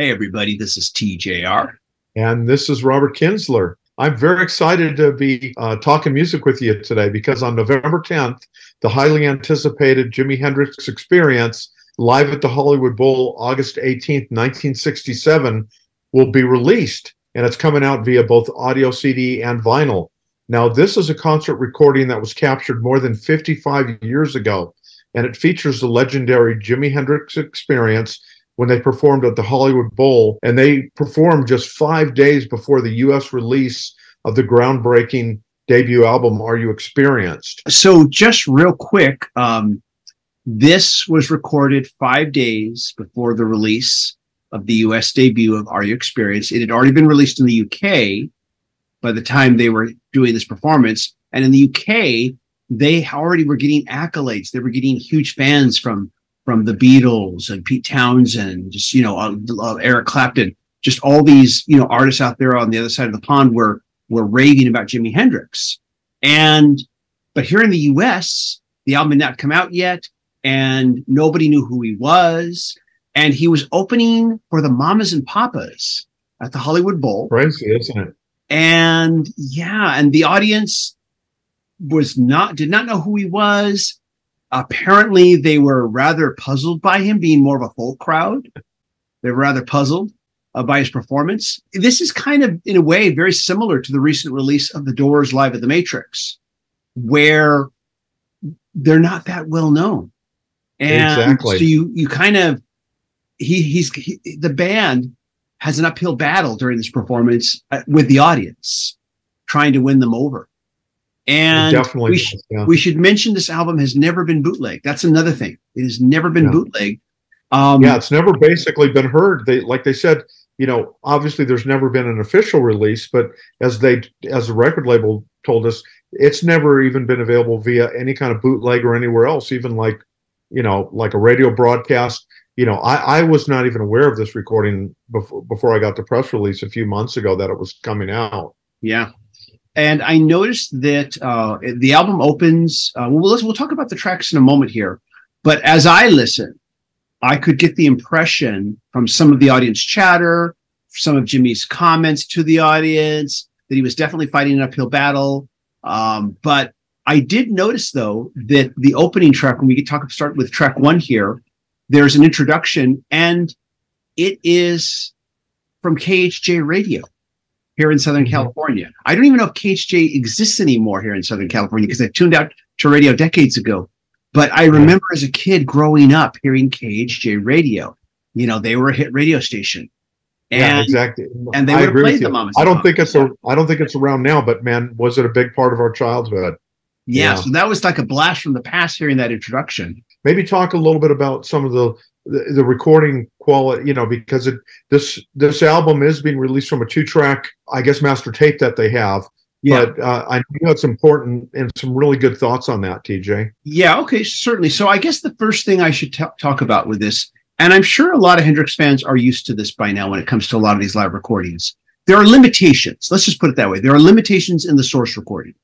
Hey, everybody, this is TJR. And this is Robert Kinsler. I'm very excited to be talking music with you today because on November 10th, the highly anticipated Jimi Hendrix Experience live at the Hollywood Bowl, August 18th, 1967, will be released. And it's coming out via both audio CD and vinyl. Now, this is a concert recording that was captured more than 55 years ago, and it features the legendary Jimi Hendrix Experience when they performed at the Hollywood Bowl, and they performed just 5 days before the U.S. release of the groundbreaking debut album, Are You Experienced? So just real quick, this was recorded 5 days before the release of the U.S. debut of Are You Experienced. It had already been released in the U.K. by the time they were doing this performance. And in the UK, they already were getting accolades. They were getting huge fans from the Beatles and Pete Townsend, just, Eric Clapton, just all these, artists out there on the other side of the pond were raving about Jimi Hendrix. But here in the US, the album had not come out yet, and nobody knew who he was. And he was opening for the Mamas and Papas at the Hollywood Bowl. Crazy, isn't it? And the audience did not know who he was. Apparently, they were rather puzzled by him being more of a folk crowd. They were rather puzzled by his performance. This is kind of, in a way, very similar to the recent release of The Doors Live at the Matrix, where they're not that well known. And exactly. So you kind of, the band has an uphill battle during this performance with the audience, trying to win them over. And we should mention this album has never been bootlegged. That's another thing. It has never been bootlegged. It's never basically been heard. Like they said, obviously there's never been an official release, but as the record label told us, it's never even been available via any kind of bootleg or anywhere else, even like a radio broadcast. I was not even aware of this recording before I got the press release a few months ago that it was coming out. Yeah. And I noticed that the album opens, we'll talk about the tracks in a moment here, but as I listened, I could get the impression from some of the audience chatter, some of Jimmy's comments to the audience, that he was definitely fighting an uphill battle. But I did notice, though, that the opening track, when we start with track 1 here, there's an introduction, and it is from KHJ Radio here in Southern California. I don't even know if KHJ exists anymore here in Southern California because I tuned out to radio decades ago. But I remember as a kid growing up hearing KHJ Radio. They were a hit radio station. And, exactly. And they would play the Mamas. I don't think it's around now, but man, was it a big part of our childhood? Yeah, so that was like a blast from the past hearing that introduction. Maybe talk a little bit about some of the recording quality, because this album is being released from a 2-track, I guess, master tape that they have. Yeah. But I know it's important, and some really good thoughts on that, TJ. Yeah, okay, certainly. So I guess the first thing I should talk about with this, and I'm sure a lot of Hendrix fans are used to this by now when it comes to a lot of these live recordings. There are limitations. Let's just put it that way. There are limitations in the source recording.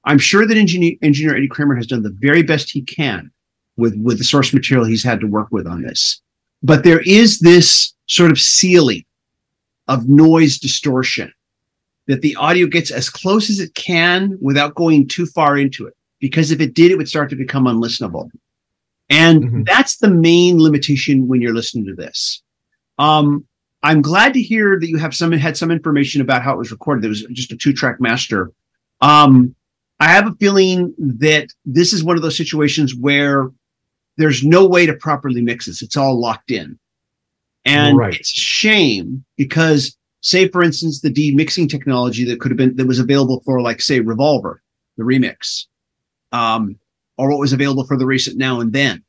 I'm sure that engineer Eddie Kramer has done the very best he can with the source material he's had to work with on this. But there is this sort of ceiling of noise distortion that the audio gets as close as it can without going too far into it. Because if it did, it would start to become unlistenable. And that's the main limitation when you're listening to this. I'm glad to hear that you had some information about how it was recorded. It was just a 2-track master. I have a feeling that this is one of those situations where there's no way to properly mix this. It's all locked in. And It's a shame because, say, for instance, the demixing technology that was available for, like, say, Revolver, the remix, or what was available for the recent Now and Then.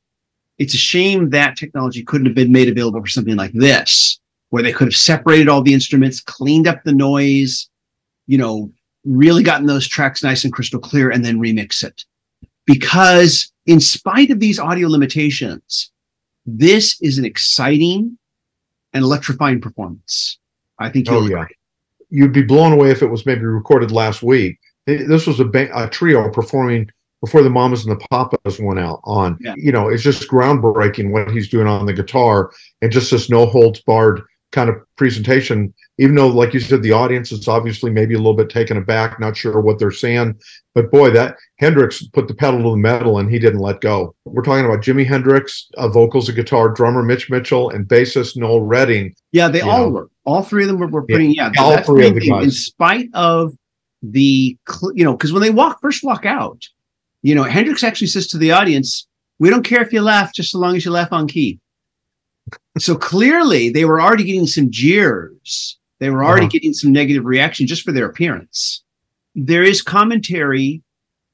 It's a shame that technology couldn't have been made available for something like this, where they could have separated all the instruments, cleaned up the noise, really gotten those tracks nice and crystal clear, and then remix it. Because in spite of these audio limitations, this is an exciting and electrifying performance. I think you'll agree. You'd be blown away if it was maybe recorded last week. This was a trio performing before the Mamas and the Papas went out on. Yeah. It's just groundbreaking what he's doing on the guitar, and just this no holds barred kind of presentation, even though, like you said, the audience is obviously maybe a little bit taken aback, not sure what they're saying. But boy, that Hendrix put the pedal to the metal and he didn't let go. We're talking about Jimi Hendrix, vocals and guitar, drummer Mitch Mitchell, and bassist Noel Redding. Yeah, they all were. All three of them were putting, all three of the guys. In spite of the, because when they first walk out, Hendrix actually says to the audience, "We don't care if you laugh, just so long as you laugh on key." So clearly they were already getting some jeers. They were already getting some negative reaction just for their appearance. There is commentary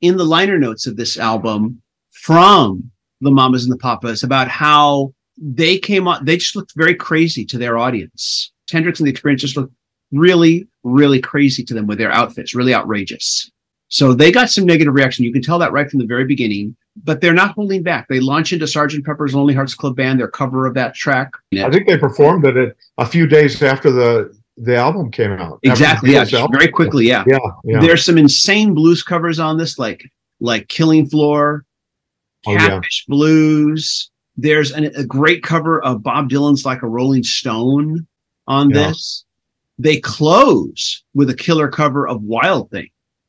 in the liner notes of this album from the Mamas and the Papas about how they came on. They just looked very crazy to their audience. Hendrix and the Experience just looked really, really crazy to them with their outfits, really outrageous. So they got some negative reaction. You can tell that right from the very beginning, but they're not holding back. They launch into Sgt. Pepper's Lonely Hearts Club Band, their cover of that track. I think they performed it a few days after the album came out. Exactly, yeah, very quickly, yeah. There's some insane blues covers on this, like Killing Floor, Catfish Blues. There's a great cover of Bob Dylan's Like a Rolling Stone on this. They close with a killer cover of Wild Thing.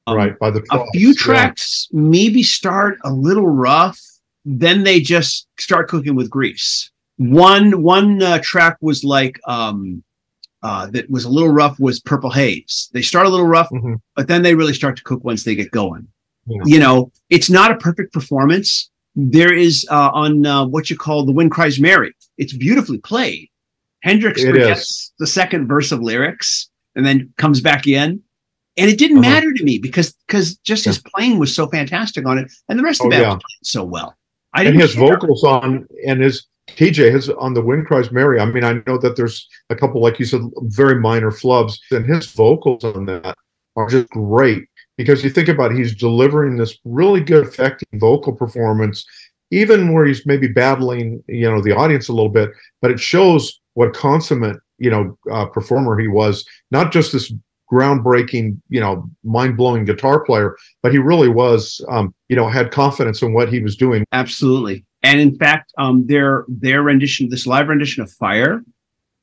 Right, by the a few tracks maybe start a little rough, then they just start cooking with grease. One track was like that was a little rough was Purple Haze. They start a little rough, but then they really start to cook once they get going. It's not a perfect performance. There is on what you call The Wind Cries Mary. It's beautifully played. Hendrix forgets the second verse of lyrics and then comes back in. And it didn't matter to me because just his playing was so fantastic on it, and the rest of the band was playing so well. And his vocals on his on The Wind Cries Mary. I mean, I know that there's a couple, like you said, very minor flubs, and his vocals on that are just great because you think about it, he's delivering this really good, effective vocal performance, even where he's maybe battling, the audience a little bit, but it shows what consummate, performer he was. Not just this groundbreaking, mind-blowing guitar player, but he really was, had confidence in what he was doing. Absolutely. And in fact, their rendition, this live rendition of Fire,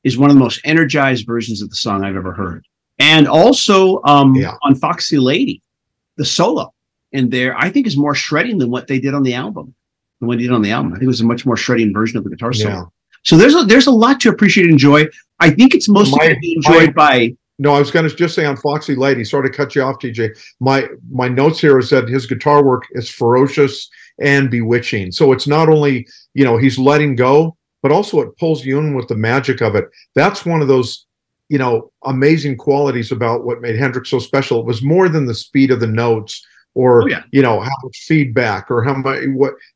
is one of the most energized versions of the song I've ever heard. And also on Foxy Lady, the solo in there, I think is more shredding than what they did on the album. I think it was a much more shredding version of the guitar solo. Yeah. So there's a lot to appreciate and enjoy. I think it's mostly going to be enjoyed by... No, I was going to just say on Foxy Lady, sort of cut you off, TJ. My notes here is that his guitar work is ferocious and bewitching. So it's not only, he's letting go, but also it pulls you in with the magic of it. That's one of those, amazing qualities about what made Hendrix so special. It was more than the speed of the notes or, how much feedback or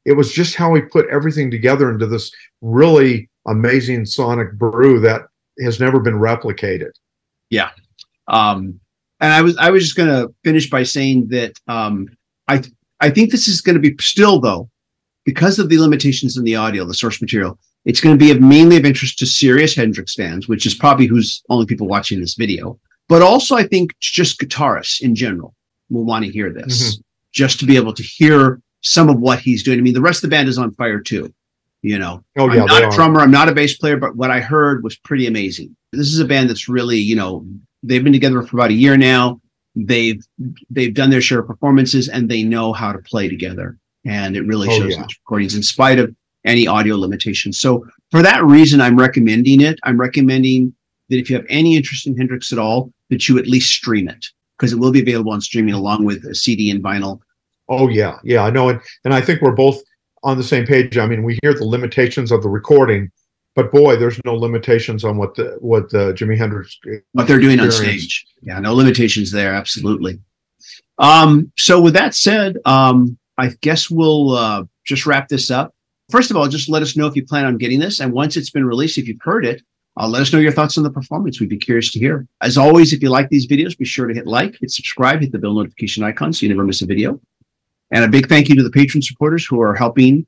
it was just how he put everything together into this really amazing sonic brew that has never been replicated. Yeah. And I was just going to finish by saying that I think this is going to be still, though, because of the limitations in the audio, the source material, it's going to be mainly of interest to serious Hendrix fans, which is probably who's only people watching this video. But also, I think just guitarists in general will want to hear this, just to be able to hear some of what he's doing. I mean, the rest of the band is on fire, too. I'm not a drummer, I'm not a bass player, but what I heard was pretty amazing. This is a band that's really, they've been together for about a year now. They've done their share of performances and they know how to play together. And it really shows in recordings in spite of any audio limitations. So for that reason, I'm recommending it. I'm recommending that if you have any interest in Hendrix at all, that you at least stream it because it will be available on streaming along with a CD and vinyl. Oh, yeah. Yeah, I know. And I think we're both on the same page. I mean, we hear the limitations of the recording, but boy, there's no limitations on what the Jimi Hendrix what they're doing on stage. Yeah, no limitations there. Absolutely. So with that said, I guess we'll just wrap this up. First of all, just let us know if you plan on getting this, and once it's been released, if you've heard it, let us know your thoughts on the performance. We'd be curious to hear. As always, if you like these videos, be sure to hit like, hit subscribe, hit the bell notification icon so you never miss a video. And a big thank you to the patron supporters who are helping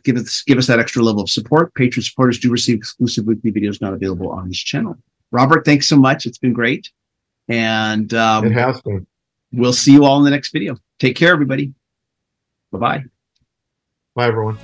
give us that extra level of support. Patron supporters do receive exclusive weekly videos not available on this channel. Robert, thanks so much. It's been great. And it has been. We'll see you all in the next video. Take care, everybody. Bye-bye. Bye, everyone.